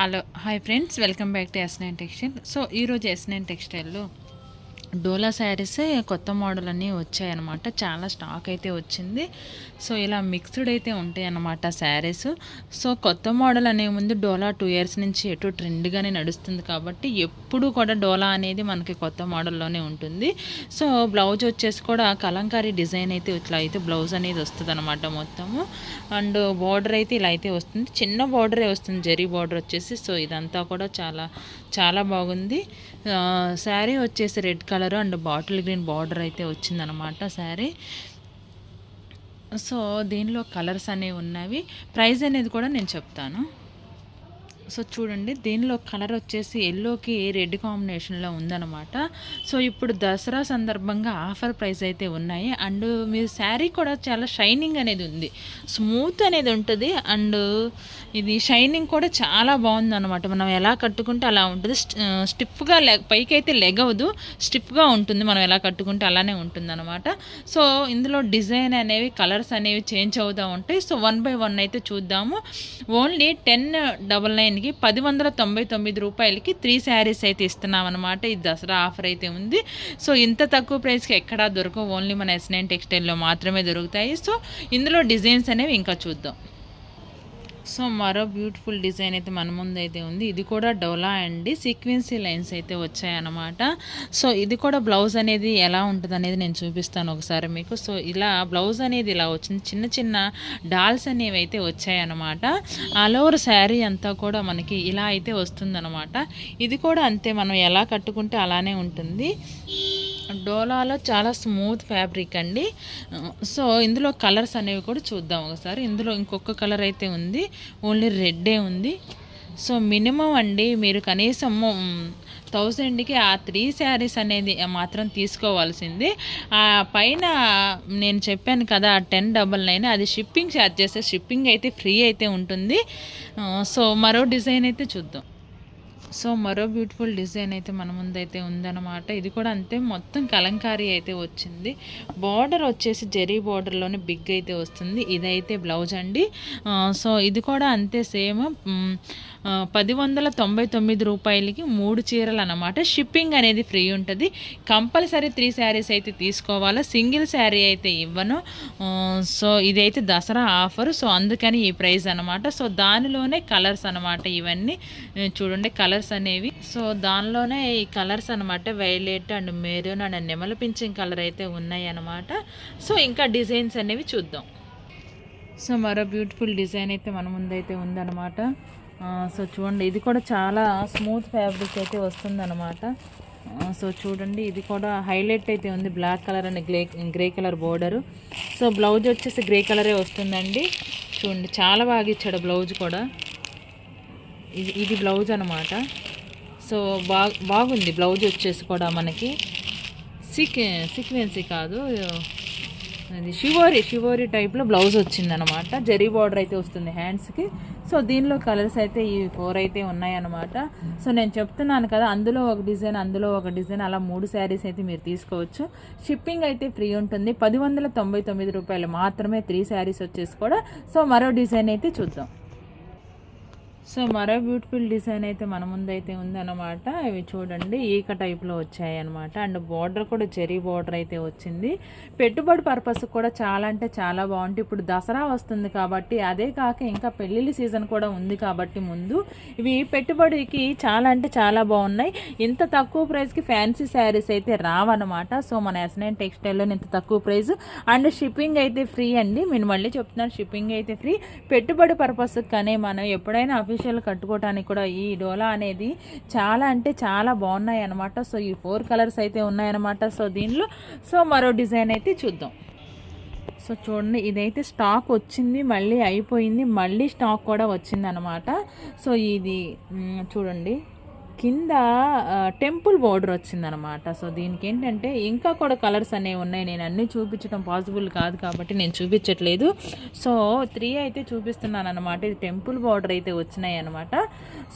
Hello hi friends, welcome back to ఎస్9 textile. So ఈరోజు ఎస్9 టెక్స్టైల్లో డోలా శారీస్ కొత్త మోడల్ అన్నీ వచ్చాయన్నమాట. చాలా స్టాక్ అయితే వచ్చింది. సో ఇలా మిక్స్డ్ అయితే ఉంటాయి అన్నమాట శారీస్. సో కొత్త మోడల్ అనే ముందు డోలా 2 ఇయర్స్ నుంచి ఎటు ట్రెండ్గానే నడుస్తుంది కాబట్టి ఎప్పుడు కూడా డోలా అనేది మనకి కొత్త మోడల్లోనే ఉంటుంది. సో బ్లౌజ్ వచ్చేసి కూడా కలంకారీ డిజైన్ అయితే ఇట్లా అయితే బ్లౌజ్ అనేది వస్తుంది అనమాట మొత్తము. అండ్ బార్డర్ అయితే ఇలా అయితే వస్తుంది, చిన్న బార్డరే వస్తుంది, జరీ బార్డర్ వచ్చేసి. సో ఇదంతా కూడా చాలా చాలా బాగుంది. శారీ వచ్చేసి red colour and bottle green border అయితే వచ్చిందనమాట శారీ. సో దీనిలో కలర్స్ అనేవి ఉన్నవి. ప్రైస్ అనేది కూడా నేను చెప్తాను. సో చూడండి, దీనిలో కలర్ వచ్చేసి ఎల్లోకి రెడ్ కాంబినేషన్లో ఉందన్నమాట. సో ఇప్పుడు దసరా సందర్భంగా ఆఫర్ ప్రైస్ అయితే ఉన్నాయి. అండ్ మీ శారీ కూడా చాలా షైనింగ్ అనేది ఉంది, స్మూత్ అనేది ఉంటుంది. అండ్ ఇది షైనింగ్ కూడా చాలా బాగుందన్నమాట. మనం ఎలా కట్టుకుంటే అలా ఉంటుంది. స్టిఫ్గా పైకి అయితే లెగవదు, స్టిఫ్గా ఉంటుంది. మనం ఎలా కట్టుకుంటే అలానే ఉంటుంది అనమాట. సో ఇందులో డిజైన్ అనేవి కలర్స్ అనేవి చేంజ్ అవుతూ ఉంటాయి. సో 1 by 1 అయితే చూద్దాము. ఓన్లీ 1099కి 1099 రూపాయలకి 3 శారీస్ అయితే ఇస్తున్నాం అనమాట. ఇది దసరా ఆఫర్ అయితే ఉంది. సో ఇంత తక్కువ ప్రైస్కి ఎక్కడా దొరకవు, ఓన్లీ మన ఎస్9 టెక్స్టైల్లో మాత్రమే దొరుకుతాయి. సో ఇందులో డిజైన్స్ అనేవి ఇంకా చూద్దాం. సో మరో బ్యూటిఫుల్ డిజైన్ అయితే మన ముందు అయితే ఉంది. ఇది కూడా డోలా అండి, సీక్వెన్సీ లైన్స్ అయితే వచ్చాయన్నమాట. సో ఇది కూడా బ్లౌజ్ అనేది ఎలా ఉంటుంది అనేది నేను చూపిస్తాను ఒకసారి మీకు. సో ఇలా బ్లౌజ్ అనేది ఇలా వచ్చింది, చిన్న చిన్న డాల్స్ అనేవి అయితే వచ్చాయన్నమాట. ఆల్ ఓవర్ శారీ అంతా కూడా మనకి ఇలా అయితే వస్తుందన్నమాట. ఇది కూడా అంతే, మనం ఎలా కట్టుకుంటే అలానే ఉంటుంది. డోలాలో చాలా స్మూత్ ఫ్యాబ్రిక్ అండి. సో ఇందులో కలర్స్ అనేవి కూడా చూద్దాం ఒకసారి. ఇందులో ఇంకొక కలర్ అయితే ఉంది, ఓన్లీ రెడ్డే ఉంది. సో మినిమం అండి మీరు కనీసం 1000కి ఆ 3 శారీస్ అనేది మాత్రం తీసుకోవాల్సింది. పైన నేను చెప్పాను కదా 1099, అది షిప్పింగ్ ఛార్జెస్, షిప్పింగ్ అయితే ఫ్రీ అయితే ఉంటుంది. సో మరో డిజైన్ అయితే చూద్దాం. సో మరో బ్యూటిఫుల్ డిజైన్ అయితే మన ముందైతే ఉందన్నమాట. ఇది కూడా అంతే, మొత్తం కలంకారీ అయితే వచ్చింది. బార్డర్ వచ్చేసి జరీ బార్డర్లోనే బిగ్ అయితే వస్తుంది. ఇదైతే బ్లౌజ్ అండి. సో ఇది కూడా అంతే సేమ్ 1099 రూపాయలకి 3 చీరలు అన్నమాట. షిప్పింగ్ అనేది ఫ్రీ ఉంటుంది. కంపల్సరీ 3 శారీస్ అయితే తీసుకోవాలి, సింగిల్ శారీ అయితే ఇవ్వను. సో ఇదైతే దసరా ఆఫర్, సో అందుకని ఈ ప్రైస్ అనమాట. సో దానిలోనే కలర్స్ అనమాట ఇవన్నీ చూడండి, కలర్స్ అనేవి. సో దానిలోనే ఈ కలర్స్ అనమాట, వైలెట్ అండ్ మెరూన్ అండ్ నెమల పింఛింగ్ కలర్ అయితే ఉన్నాయి అనమాట. సో ఇంకా డిజైన్స్ అనేవి చూద్దాం. సో మరో బ్యూటిఫుల్ డిజైన్ అయితే మన ముందైతే ఉందన్నమాట. సో చూడండి, ఇది కూడా చాలా స్మూత్ ఫ్యాబ్రిక్ అయితే వస్తుందన్నమాట. సో చూడండి, ఇది కూడా హైలైట్ అయితే ఉంది, black colour and grey colour border. So blouse వచ్చేసి గ్రే కలరే వస్తుందండి. చూడండి చాలా బాగా ఇచ్చాడు బ్లౌజ్ కూడా. ఇది బ్లౌజ్ అనమాట. సో బాగుంది బ్లౌజ్ వచ్చేసి కూడా మనకి సీక్వెన్సీ కాదు, అది షివోరీ టైప్లో బ్లౌజ్ వచ్చిందనమాట. జరీ బార్డర్ అయితే వస్తుంది హ్యాండ్స్కి. సో దీనిలో కలర్స్ అయితే ఈ 4 అయితే ఉన్నాయన్నమాట. సో నేను చెప్తున్నాను కదా, అందులో ఒక డిజైన్ అందులో ఒక డిజైన్, అలా 3 శారీస్ అయితే మీరు తీసుకోవచ్చు. షిప్పింగ్ అయితే ఫ్రీ ఉంటుంది. 1099 రూపాయలు మాత్రమే 3 శారీస్ వచ్చేసి కూడా. సో మరో డిజైన్ అయితే చూద్దాం. సో మరో బ్యూటిఫుల్ డిజైన్ అయితే మన ముందైతే ఉందన్నమాట. ఇవి చూడండి ఈక టైప్లో వచ్చాయి అనమాట. అండ్ బార్డర్ కూడా జెరీ బార్డర్ అయితే వచ్చింది. పెట్టుబడి పర్పస్ కూడా చాలా అంటే చాలా బాగుంటుంది. ఇప్పుడు దసరా వస్తుంది కాబట్టి, అదే కాక ఇంకా పెళ్ళిళ్ళ సీజన్ కూడా ఉంది కాబట్టి ముందు ఇవి పెట్టుబడికి చాలా అంటే చాలా బాగున్నాయి. ఇంత తక్కువ ప్రైస్కి ఫ్యాన్సీ శారీస్ అయితే రావన్నమాట. సో మన ఎస్9 టెక్స్టైల్లో ఇంత తక్కువ ప్రైస్ అండ్ షిప్పింగ్ అయితే ఫ్రీ అండి. నేను మళ్ళీ చెప్తున్నాను, షిప్పింగ్ అయితే ఫ్రీ. పెట్టుబడి పర్పస్ కానీ మనం ఎప్పుడైనా కట్టుకోవడానికి కూడా ఈ డోలా అనేది చాలా అంటే చాలా బాగున్నాయి అనమాట. సో ఈ 4 కలర్స్ అయితే ఉన్నాయన్నమాట. సో దీనిలో సో మరో డిజైన్ అయితే చూద్దాం. సో చూడండి, ఇదైతే స్టాక్ వచ్చింది, మళ్ళీ అయిపోయింది, మళ్ళీ స్టాక్ కూడా వచ్చింది అనమాట. సో ఇది చూడండి, కింద టెంపుల్ బోర్డర్ వచ్చిందనమాట. సో దీనికి ఏంటంటే ఇంకా కూడా కలర్స్ అనేవి ఉన్నాయి. నేను అన్నీ చూపించడం పాసిబుల్ కాదు కాబట్టి నేను చూపించట్లేదు. సో 3 అయితే చూపిస్తున్నాను అనమాట. ఇది టెంపుల్ బోర్డర్ అయితే వచ్చినాయి అనమాట.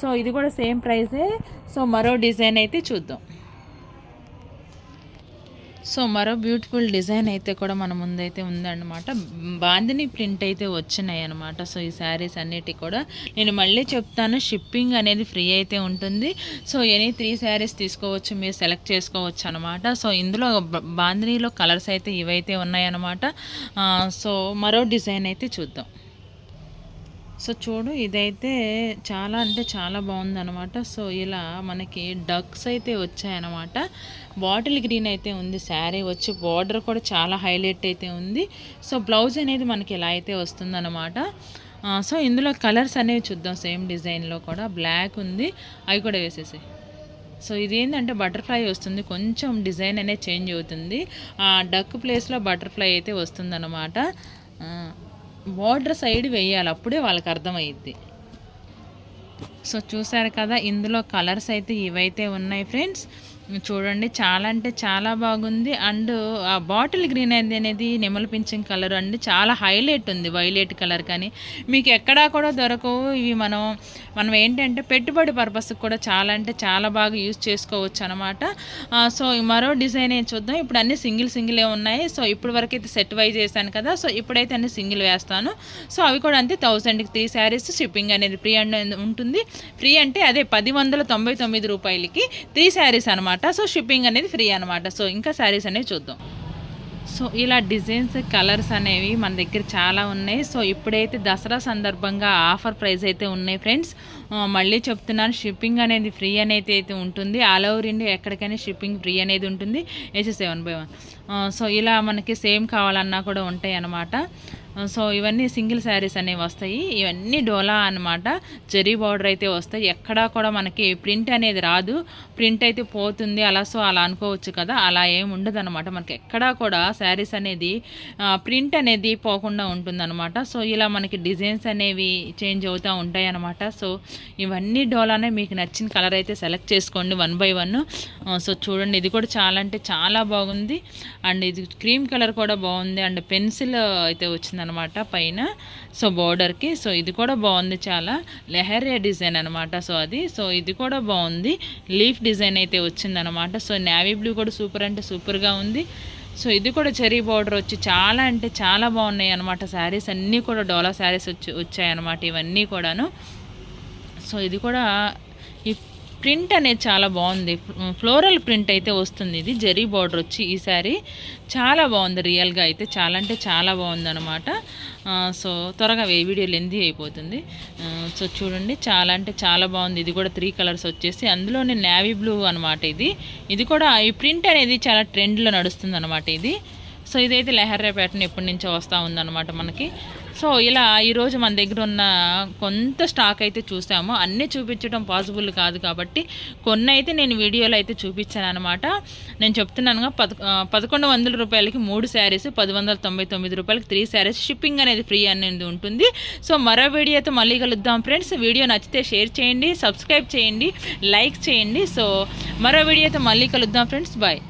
సో ఇది కూడా సేమ్ ప్రైజే. సో మరో డిజైన్ అయితే చూద్దాం. సో మరో బ్యూటిఫుల్ డిజైన్ అయితే కూడా మన ముందైతే ఉందన్నమాట. బాందిని ప్రింట్ అయితే వచ్చినాయి అనమాట. సో ఈ శారీస్ అన్నిటి కూడా నేను మళ్ళీ చెప్తాను, షిప్పింగ్ అనేది ఫ్రీ అయితే ఉంటుంది. సో ఎనీ 3 శారీస్ తీసుకోవచ్చు, మీరు సెలెక్ట్ చేసుకోవచ్చు అనమాట. సో ఇందులో బాందినీలో కలర్స్ అయితే ఇవైతే ఉన్నాయన్నమాట. సో మరో డిజైన్ అయితే చూద్దాం. సో చూడు, ఇదైతే చాలా అంటే చాలా బాగుందన్నమాట. సో ఇలా మనకి డక్స్ అయితే వచ్చాయన్నమాట. బాటిల్ గ్రీన్ అయితే ఉంది శారీ వచ్చి, బార్డర్ కూడా చాలా హైలైట్ అయితే ఉంది. సో బ్లౌజ్ అనేది మనకి ఇలా అయితే వస్తుందన్నమాట. సో ఇందులో కలర్స్ అనేవి చూద్దాం. సేమ్ డిజైన్లో కూడా బ్లాక్ ఉంది, అవి కూడా వేసేసాయి. సో ఇదేంటంటే బటర్ఫ్లై వస్తుంది, కొంచెం డిజైన్ అనేది చేంజ్ అవుతుంది. డక్ ప్లేస్లో బటర్ఫ్లై అయితే వస్తుందన్నమాట. బార్డర్ సైడ్ వేయాలి, అప్పుడే వాళ్ళకి అర్థమయ్యిద్ది. సో చూసారు కదా, ఇందులో కలర్స్ అయితే ఇవైతే ఉన్నాయి ఫ్రెండ్స్. చూడండి, చాలా అంటే చాలా బాగుంది. అండ్ ఆ బాటిల్ గ్రీన్ అనేది నెమలి పింఛన్ కలర్ అండి, చాలా హైలైట్ ఉంది. వైలెట్ కలర్ కానీ మీకు ఎక్కడా కూడా దొరకవు ఇవి. మనం ఏంటంటే పెట్టుబడి పర్పస్కి కూడా చాలా అంటే చాలా బాగా యూజ్ చేసుకోవచ్చు అనమాట. సో మరో డిజైన్ ఏం చూద్దాం. ఇప్పుడు అన్ని సింగిలే ఉన్నాయి. సో ఇప్పుడు వరకు అయితే సెట్ వైజ్ చేశాను కదా, సో ఇప్పుడైతే అన్ని సింగిల్ వేస్తాను. సో అవి కూడా అంతే 1000కి 3 శారీస్. షిప్పింగ్ అనేది ఫ్రీ అనేది ఉంటుంది. ఫ్రీ అంటే అదే 1099 రూపాయలకి 3 శారీస్ అనమాట. సో షిప్పింగ్ అనేది ఫ్రీ అనమాట. సో ఇంకా శారీస్ అనేవి చూద్దాం. సో ఇలా డిజైన్స్, కలర్స్ అనేవి మన దగ్గర చాలా ఉన్నాయి. సో ఇప్పుడైతే దసరా సందర్భంగా ఆఫర్ ప్రైస్ అయితే ఉన్నాయి ఫ్రెండ్స్. మళ్ళీ చెప్తున్నాను, షిప్పింగ్ అనేది ఫ్రీ అనేది అయితే ఉంటుంది. ఆల్ ఓవర్ ఇండియా ఎక్కడికైనా షిప్పింగ్ ఫ్రీ అనేది ఉంటుంది. వేసేసే 1/1. సో ఇలా మనకి సేమ్ కావాలన్నా కూడా ఉంటాయి అన్నమాట. సో ఇవన్నీ సింగిల్ శారీస్ అనేవి వస్తాయి. ఇవన్నీ డోలా అనమాట. జరీ బార్డర్ అయితే వస్తాయి. ఎక్కడా కూడా మనకి ప్రింట్ అనేది రాదు, ప్రింట్ అయితే పోతుంది అలా. సో అలా అనుకోవచ్చు కదా, అలా ఏమి ఉండదు అనమాట. మనకి ఎక్కడా కూడా శారీస్ అనేది ప్రింట్ అనేది పోకుండా ఉంటుందన్నమాట. సో ఇలా మనకి డిజైన్స్ అనేవి చేంజ్ అవుతూ ఉంటాయి అన్నమాట. సో ఇవన్నీ డోలానే. మీకు నచ్చిన కలర్ అయితే సెలెక్ట్ చేసుకోండి 1/1. సో చూడండి, ఇది కూడా చాలా అంటే చాలా బాగుంది. అండ్ ఇది క్రీమ్ కలర్ కూడా బాగుంది. అండ్ పెన్సిల్ అయితే వచ్చిందనమాట పైన, సో బోర్డర్కి. సో ఇది కూడా బాగుంది, చాలా లెహరియా డిజైన్ అనమాట. సో ఇది కూడా బాగుంది. లీఫ్ డిజైన్ అయితే వచ్చిందనమాట. సో నేవీ బ్లూ కూడా సూపర్ అంటే సూపర్గా ఉంది. సో ఇది కూడా చెరీ బార్డర్ వచ్చి చాలా అంటే చాలా బాగున్నాయి అనమాట. శారీస్ అన్నీ కూడా డోలా శారీస్ వచ్చాయన్నమాట ఇవన్నీ కూడాను. సో ఇది కూడా ఈ ప్రింట్ అనేది చాలా బాగుంది. ఫ్లోరల్ ప్రింట్ అయితే వస్తుంది. ఇది జరీ బార్డర్ వచ్చి ఈ శారీ చాలా బాగుంది. రియల్గా అయితే చాలా అంటే చాలా బాగుంది అనమాట. సో త్వరగా వీడియో లెంతీ అయిపోతుంది. సో చూడండి, చాలా అంటే చాలా బాగుంది. ఇది కూడా 3 కలర్స్ వచ్చేసి, అందులోనే నేవీ బ్లూ అనమాట. ఇది కూడా ఈ ప్రింట్ అనేది చాలా ట్రెండ్లో నడుస్తుంది అనమాట ఇది. సో ఇదైతే లెహరియా ప్యాటర్న్ ఎప్పటి నుంచో వస్తూ ఉందన్నమాట మనకి. సో ఇలా ఈరోజు మన దగ్గర ఉన్న కొంత స్టాక్ అయితే చూసాము. అన్నీ చూపించడం పాసిబుల్ కాదు కాబట్టి కొన్ని అయితే నేను వీడియోలో అయితే చూపించాను అనమాట. నేను చెప్తున్నానుగా 1100 రూపాయలకి 3 శారీస్, 1199 రూపాయలకి 3 శారీస్. షిప్పింగ్ అనేది ఫ్రీ అనేది ఉంటుంది. సో మరో వీడియోతో మళ్ళీ కలుద్దాం ఫ్రెండ్స్. వీడియో నచ్చితే షేర్ చేయండి, సబ్స్క్రైబ్ చేయండి, లైక్ చేయండి. సో మరో వీడియోతో మళ్ళీ కలుద్దాం ఫ్రెండ్స్. బాయ్.